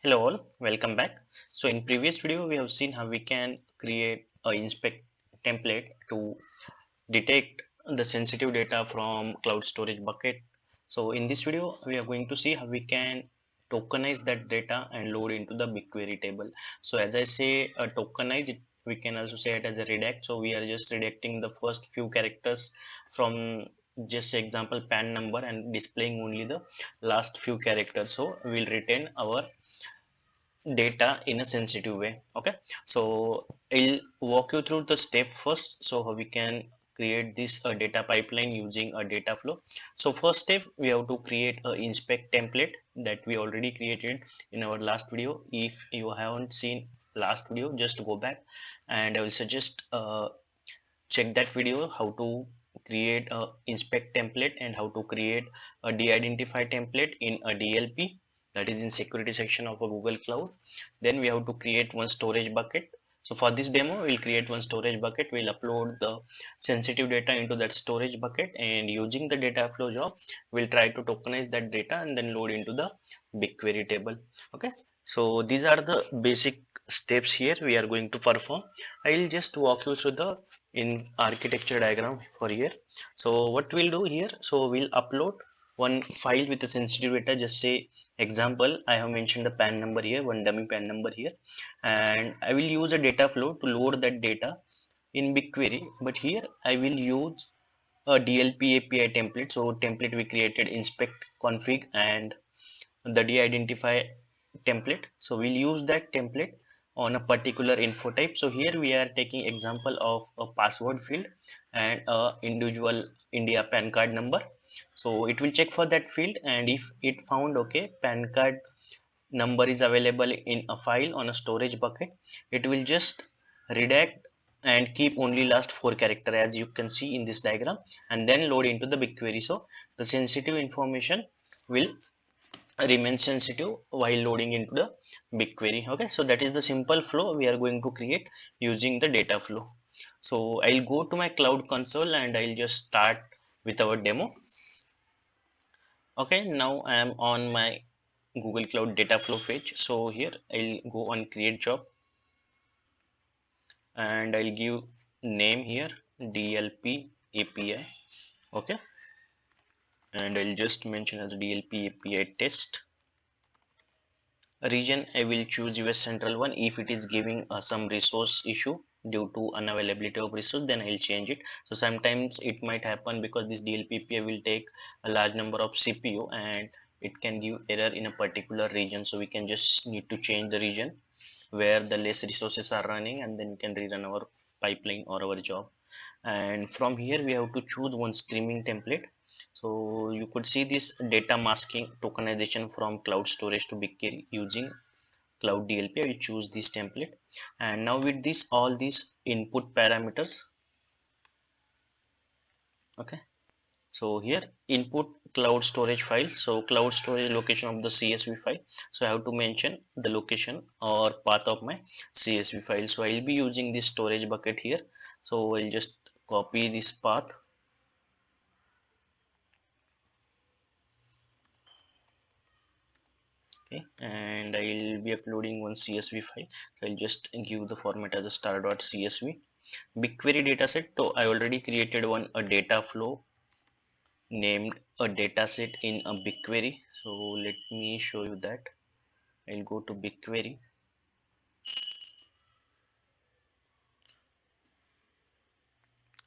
Hello all, welcome back. So in previous video we have seen how we can create a inspect template to detect the sensitive data from cloud storage bucket. So in this video we are going to see how we can tokenize that data and load into the BigQuery table. So as I say tokenize it, we can also say it as a redact. So we are just redacting the first few characters from just say example PAN number and displaying only the last few characters. So we'll retain our data in a sensitive way. Okay, so I'll walk you through the step first, so how we can create this data pipeline using a data flow. So first step, we have to create a inspect template that we already created in our last video. If you haven't seen last video, just go back and I will suggest check that video how to create a inspect template and how to create a de-identify template in a DLP, that is in security section of a Google Cloud. Then we have to create one storage bucket. So for this demo we'll create one storage bucket. We'll upload the sensitive data into that storage bucket, and using the data flow job we'll try to tokenize that data and then load into the BigQuery table. Okay, so these are the basic steps here we are going to perform. I'll just walk you through the in architecture diagram for here. So what we'll do here, so we'll upload one file with the sensitive data. Just say example, I have mentioned the PAN number here, one dummy PAN number here, and I will use a data flow to load that data in BigQuery. But here I will use a DLP API template. So template we created inspect config and the de-identify template. So we'll use that template on a particular info type. So here we are taking example of a password field and a individual India PAN card number. So it will check for that field, and if it found okay PAN card number is available in a file on a storage bucket, it will just redact and keep only last four character as you can see in this diagram, and then load into the BigQuery. So the sensitive information will remain sensitive while loading into the BigQuery. Okay, so that is the simple flow we are going to create using the data flow. So I'll go to my cloud console and I'll just start with our demo. Okay, now I am on my Google Cloud data flow page. So here I'll go on create job and I'll give name here DLP API. Okay, and I'll just mention as DLP API test. Region I will choose US Central one. If it is giving some resource issue due to unavailability of resource, then I'll change it. So sometimes it might happen because this DLPPA will take a large number of CPU and it can give error in a particular region. So we can just need to change the region where the less resources are running, and then we can rerun our pipeline or our job. And from here we have to choose one streaming template. So you could see this data masking tokenization from cloud storage to BigQuery using cloud DLP. I will choose this template, and now with this all these input parameters. Okay, so here input cloud storage file, so cloud storage location of the CSV file. So I have to mention the location or path of my CSV file. So I'll be using this storage bucket here. So I'll just copy this path. Okay, and I'll be uploading one CSV file. So I'll just give the format as a star.csv. BigQuery dataset. So I already created one a data flow named a dataset in a BigQuery. So let me show you that. I'll go to BigQuery.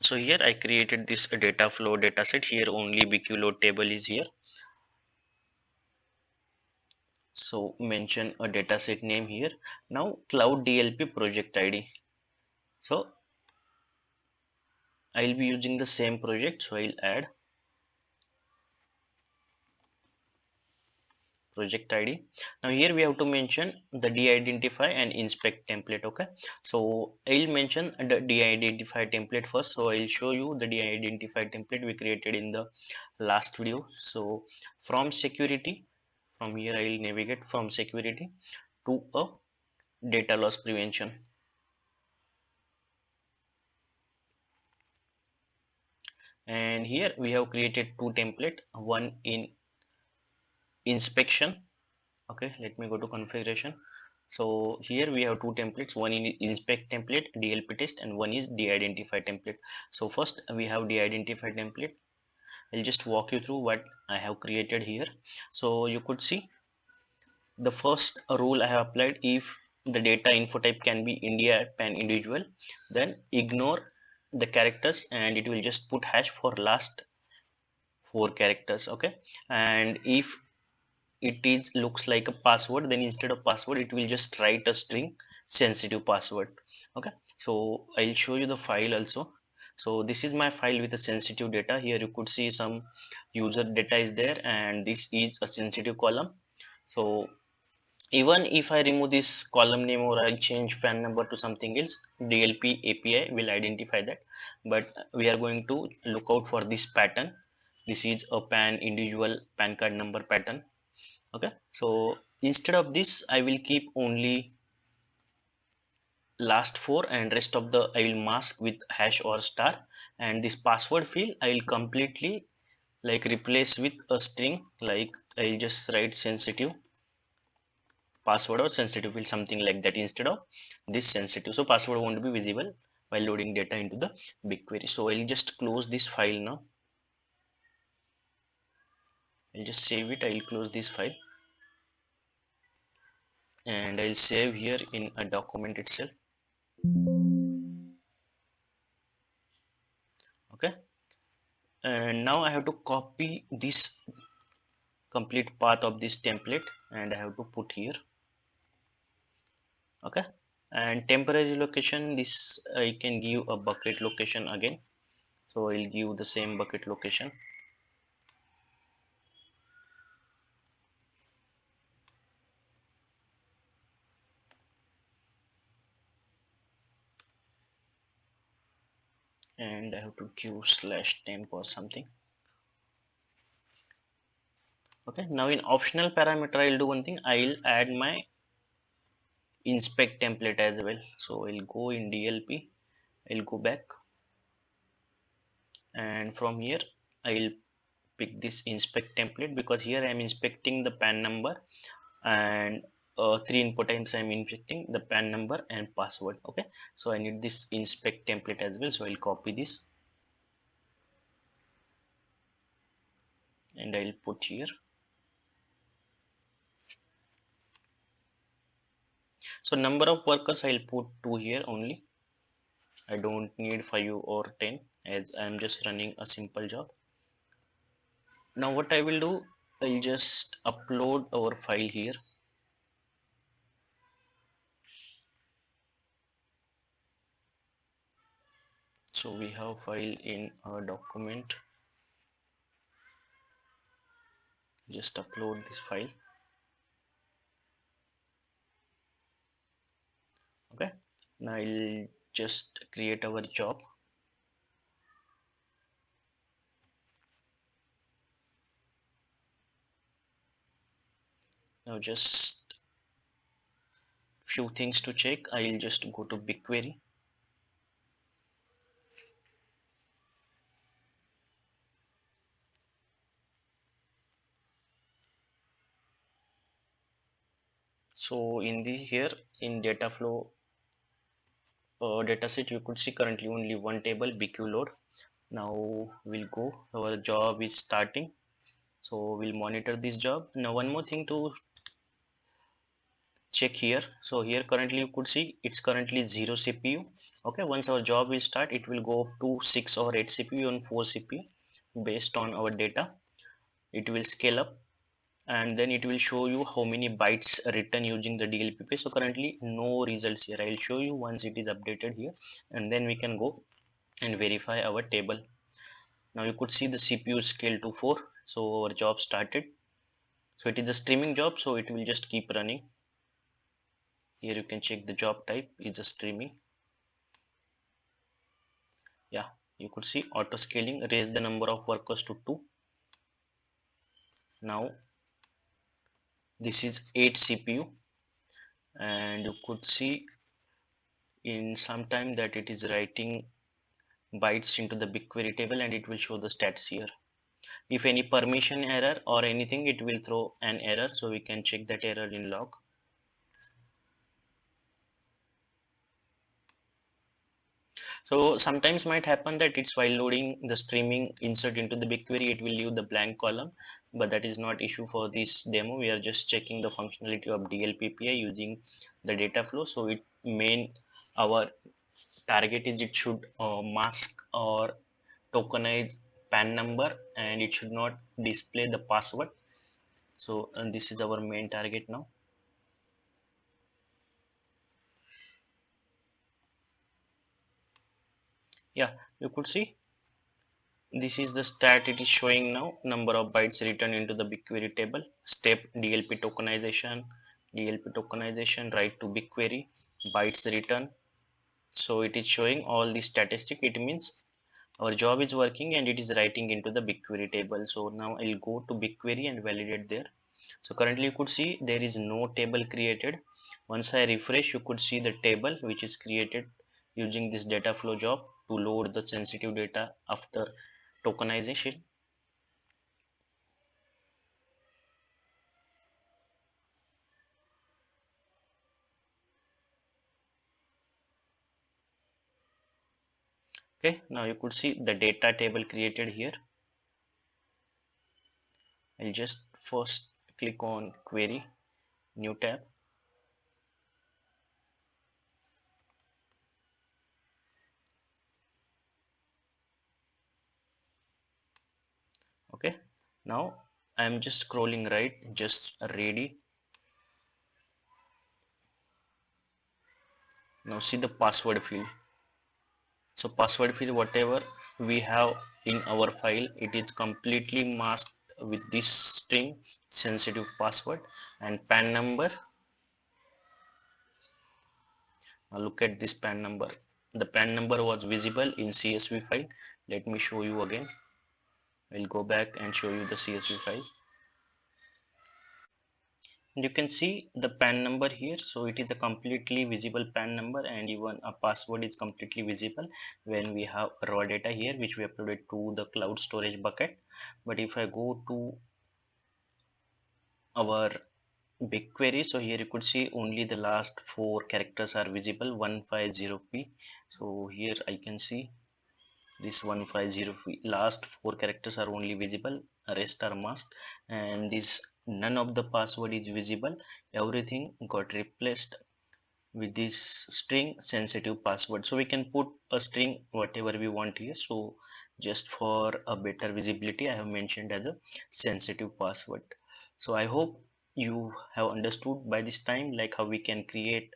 So here I created this data flow dataset. Here only BigQload table is here. So mention a dataset name here. Now Cloud DLP project ID. So I'll be using the same project. So I'll add project ID. Now here we have to mention the de-identify and inspect template. Okay, so I'll mention the de-identify template first. So I'll show you the de-identify template we created in the last video. So from security, from here I'll navigate from security to a data loss prevention. And here we have created two template, one in inspection Okay, let me go to configuration. So here we have two templates, one in inspect template DLP test and one is de-identify template. So first we have de-identify template. I'll just walk you through what I have created here. So you could see the first rule I have applied: if the data info type can be India pan individual, then ignore the characters and it will just put hash for last four characters. Okay, and if it is looks like a password, then instead of password it will just write a string sensitive password. Okay, so I'll show you the file also. So this is my file with the sensitive data. Here you could see some user data is there and this is a sensitive column. So even if I remove this column name or I change PAN number to something else, DLP API will identify that. But we are going to look out for this pattern. This is a PAN individual PAN card number pattern. Okay, so instead of this I will keep only last four and rest of the I will mask with hash or star, and this password field I will completely like replace with a string, like I'll just write sensitive password or sensitive field, something like that, instead of this sensitive, so password won't be visible while loading data into the BigQuery. So I'll just close this file now. I'll just save it. I'll close this file and I'll save here in a document itself. Okay, and now I have to copy this complete path of this template and I have to put here. Okay, and temporary location, this I can give a bucket location again, so I'll give the same bucket location. And I have to give slash temp or something. Okay, now in optional parameter I'll do one thing. I'll add my inspect template as well. So I'll go in DLP, I'll go back, and from here I'll pick this inspect template because here I'm inspecting the PAN number and three input times I'm inspecting the PAN number and password. Okay, so I need this inspect template as well, so I'll copy this and I'll put here. So number of workers I'll put 2 here only. I don't need 5 or 10 as I'm just running a simple job. Now what I will do, I'll just upload our file here. So we have file in a document. Just upload this file. Okay, now I'll just create our job. Now just few things to check. I'll just go to BigQuery. So in the here in Dataflow dataset, you could see currently only one table, BQ load. Now we'll go, our job is starting, so we'll monitor this job. Now one more thing to check here. So here currently you could see it's currently 0 CPU. Okay, once our job will start, it will go up to 6 or 8 CPU and 4 CPU based on our data. It will scale up and then it will show you how many bytes written using the DLP. So currently no results here. I'll show you once it is updated here, and then we can go and verify our table. Now you could see the CPU scale to 4, so our job started. So it is a streaming job, so it will just keep running. Here you can check the job type is a streaming. Yeah, you could see auto scaling, raise the number of workers to 2. Now this is 8 CPU, and you could see in some time that it is writing bytes into the BigQuery table and it will show the stats here. If any permission error or anything, it will throw an error, so we can check that error in log. So sometimes might happen that it's while loading the streaming insert into the BigQuery, it will leave the blank column, but that is not issue for this demo. We are just checking the functionality of DLP API using the data flow. So it main our target is it should mask or tokenize PAN number, and it should not display the password. So and this is our main target now. Yeah, you could see this is the stat it is showing now. Number of bytes returned into the BigQuery table. Step DLP tokenization, write to BigQuery, bytes return. So it is showing all the statistic. It means our job is working and it is writing into the BigQuery table. So now I'll go to BigQuery and validate there. So currently you could see there is no table created. Once I refresh, you could see the table which is created using this data flow job to load the sensitive data after tokenization. Okay, now you could see the data table created here. I'll just first click on query, new tab. Okay, now I'm just scrolling right, just ready. Now see the password field. So password field, whatever we have in our file, it is completely masked with this string sensitive password and PAN number. Now look at this PAN number. The PAN number was visible in CSV file. Let me show you again. I'll go back and show you the CSV file. You can see the PAN number here. So it is a completely visible PAN number, and even a password is completely visible when we have raw data here which we uploaded to the cloud storage bucket. But if I go to our BigQuery, so here you could see only the last four characters are visible, 150p. So here I can see this 150p, last four characters are only visible, rest are masked, and this none of the password is visible. Everything got replaced with this string sensitive password. So we can put a string whatever we want here. So just for a better visibility, I have mentioned as a sensitive password. So I hope you have understood by this time like how we can create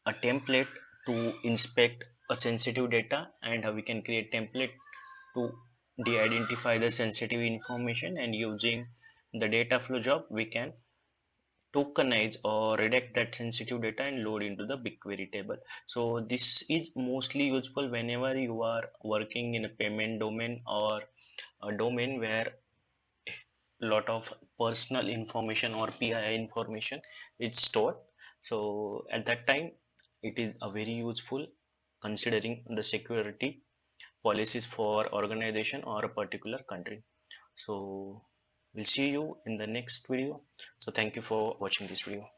a template to inspect a sensitive data, and how we can create template to de-identify the sensitive information, and using the data flow job we can tokenize or redact that sensitive data and load into the BigQuery table. So this is mostly useful whenever you are working in a payment domain or a domain where a lot of personal information or PII information is stored. So at that time it is a very useful considering the security policies for organization or a particular country. So we'll see you in the next video. So thank you for watching this video.